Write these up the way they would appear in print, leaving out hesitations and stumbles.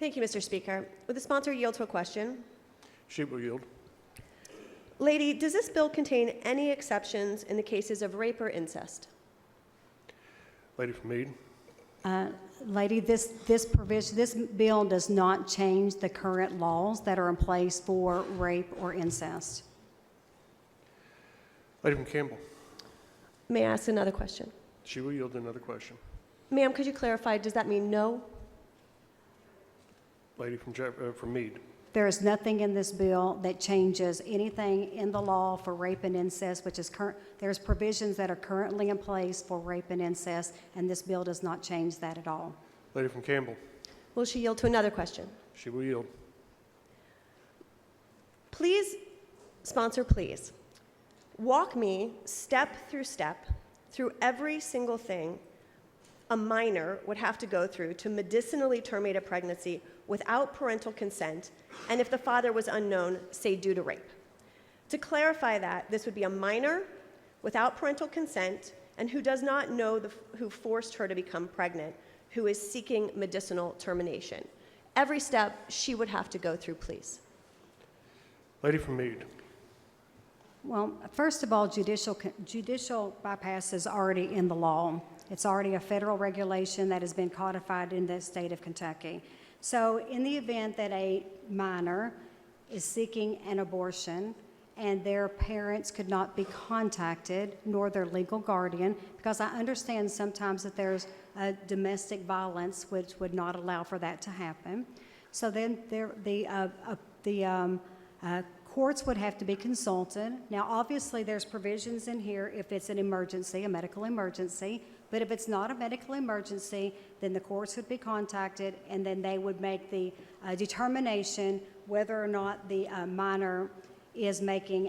Thank you, Mr. Speaker. Would the sponsor yield to a question? She will yield. Lady, does this bill contain any exceptions in the cases of rape or incest? Lady from Meade. Lady, this bill does not change the current laws that are in place for rape or incest. Lady from Campbell. May I ask another question? She will yield another question. Ma'am, could you clarify, does that mean no? Lady from Meade. There is nothing in this bill that changes anything in the law for rape and incest, which is there's provisions that are currently in place for rape and incest, and this bill does not change that at all. Lady from Campbell. Will she yield to another question? She will yield. Please, sponsor, please, walk me step through every single thing a minor would have to go through to medicinally terminate a pregnancy without parental consent, and if the father was unknown, say due to rape. To clarify that, this would be a minor without parental consent and who does not know who forced her to become pregnant, who is seeking medicinal termination. Every step she would have to go through, please. Lady from Meade. Well, first of all, judicial bypass is already in the law. It's already a federal regulation that has been codified in the state of Kentucky. So in the event that a minor is seeking an abortion and their parents could not be contacted, nor their legal guardian, because I understand sometimes that there's domestic violence which would not allow for that to happen. So then the courts would have to be consulted. Now, obviously, there's provisions in here if it's an emergency, a medical emergency, but if it's not a medical emergency, then the courts would be contacted, and then they would make the determination whether or not the minor is making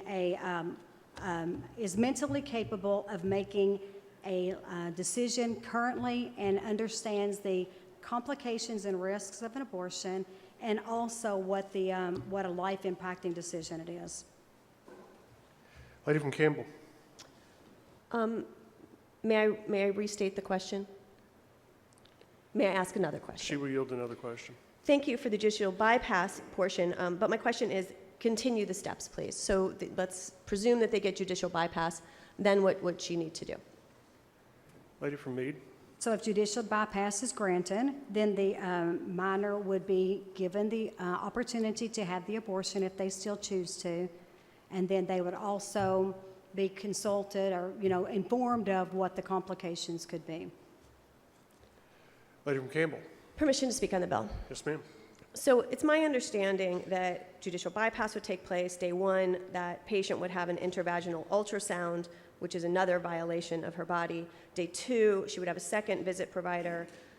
is mentally capable of making a decision currently and understands the complications and risks of an abortion, and also what a life-impacting decision it is. Lady from Campbell. May I restate the question? May I ask another question? She will yield another question. Thank you for the judicial bypass portion, but my question is, continue the steps, please. So let's presume that they get judicial bypass, then what would she need to do? Lady from Meade. So if judicial bypass is granted, then the minor would be given the opportunity to have the abortion if they still choose to, and then they would also be consulted or, informed of what the complications could be. Lady from Campbell. Permission to speak on the bill. Yes, ma'am. So it's my understanding that judicial bypass would take place. Day one, that patient would have an intravaginal ultrasound, which is another violation of her body. Day two, she would have a second visit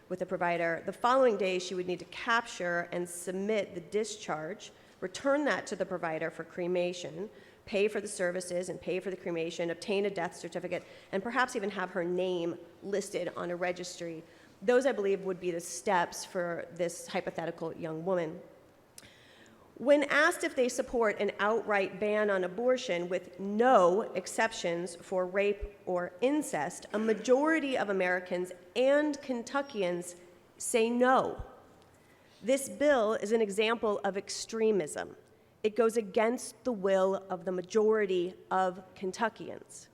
with the provider. The following day, she would need to capture and submit the discharge, return that to the provider for cremation, pay for the services and pay for the cremation, obtain a death certificate, and perhaps even have her name listed on a registry. Those, I believe, would be the steps for this hypothetical young woman. When asked if they support an outright ban on abortion with no exceptions for rape or incest, a majority of Americans and Kentuckians say no. This bill is an example of extremism. It goes against the will of the majority of Kentuckians.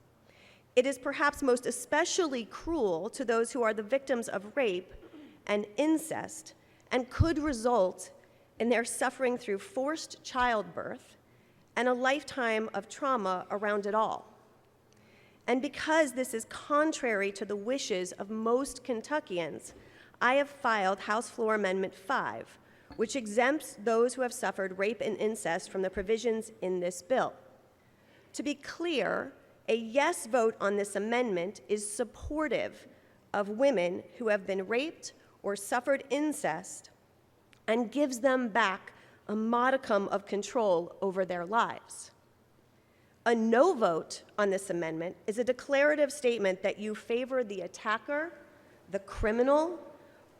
It is perhaps most especially cruel to those who are the victims of rape and incest and could result in their suffering through forced childbirth and a lifetime of trauma around it all. And because this is contrary to the wishes of most Kentuckians, I have filed House Floor Amendment 5, which exempts those who have suffered rape and incest from the provisions in this bill. To be clear, a yes vote on this amendment is supportive of women who have been raped or suffered incest and gives them back a modicum of control over their lives. A no vote on this amendment is a declarative statement that you favor the attacker, the criminal,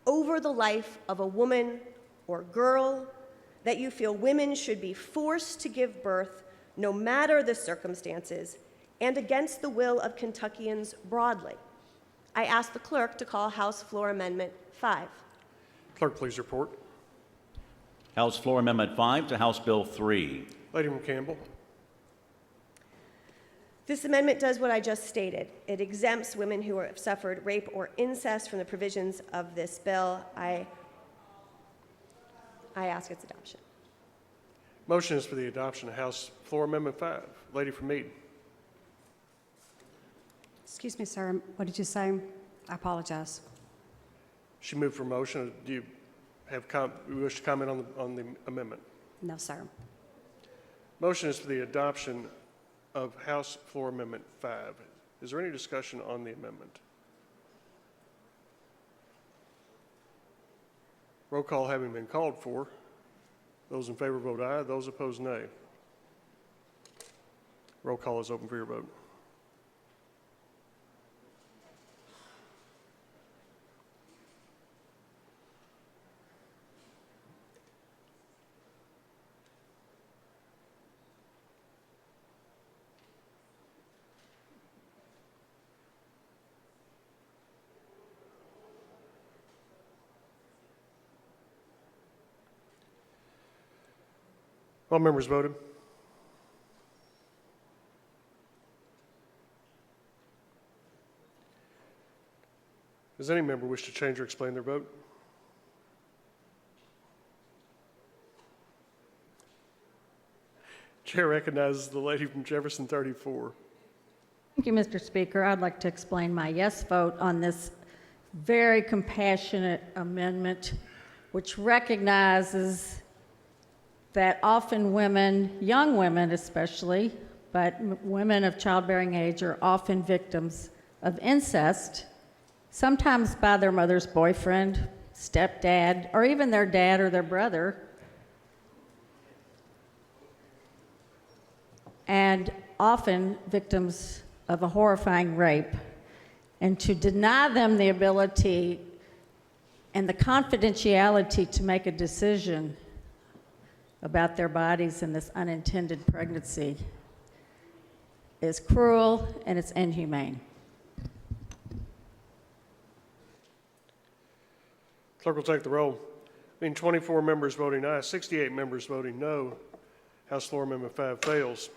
over the life of a woman or girl, that you feel women should be forced to give birth no matter the circumstances, and against the will of Kentuckians broadly. I ask the clerk to call House Floor Amendment 5. Clerk, please report. House Floor Amendment 5 to House Bill 3. Lady from Campbell. This amendment does what I just stated. It exempts women who have suffered rape or incest from the provisions of this bill. I ask its adoption. Motion is for the adoption of House Floor Amendment 5. Lady from Meade. Excuse me, sir, what did you say? I apologize. She moved for motion. Do you have you wish to comment on the amendment? No, sir. Motion is for the adoption of House Floor Amendment 5. Is there any discussion on the amendment? Roll call having been called for. Those in favor vote aye. Those opposed, nay. Roll call is open for your vote. All members voted. Does any member wish to change or explain their vote? Chair recognizes the lady from Jefferson 34. Thank you, Mr. Speaker. I'd like to explain my yes vote on this very compassionate amendment, which recognizes that often women, young women especially, but women of childbearing age are often victims of incest, sometimes by their mother's boyfriend, stepdad, or even their dad or their brother. And often victims of a horrifying rape. And to deny them the ability and the confidentiality to make a decision about their bodies in this unintended pregnancy is cruel and it's inhumane. Clerk will take the roll. Being 24 members voting aye, 68 members voting no, House Floor Amendment 5 fails.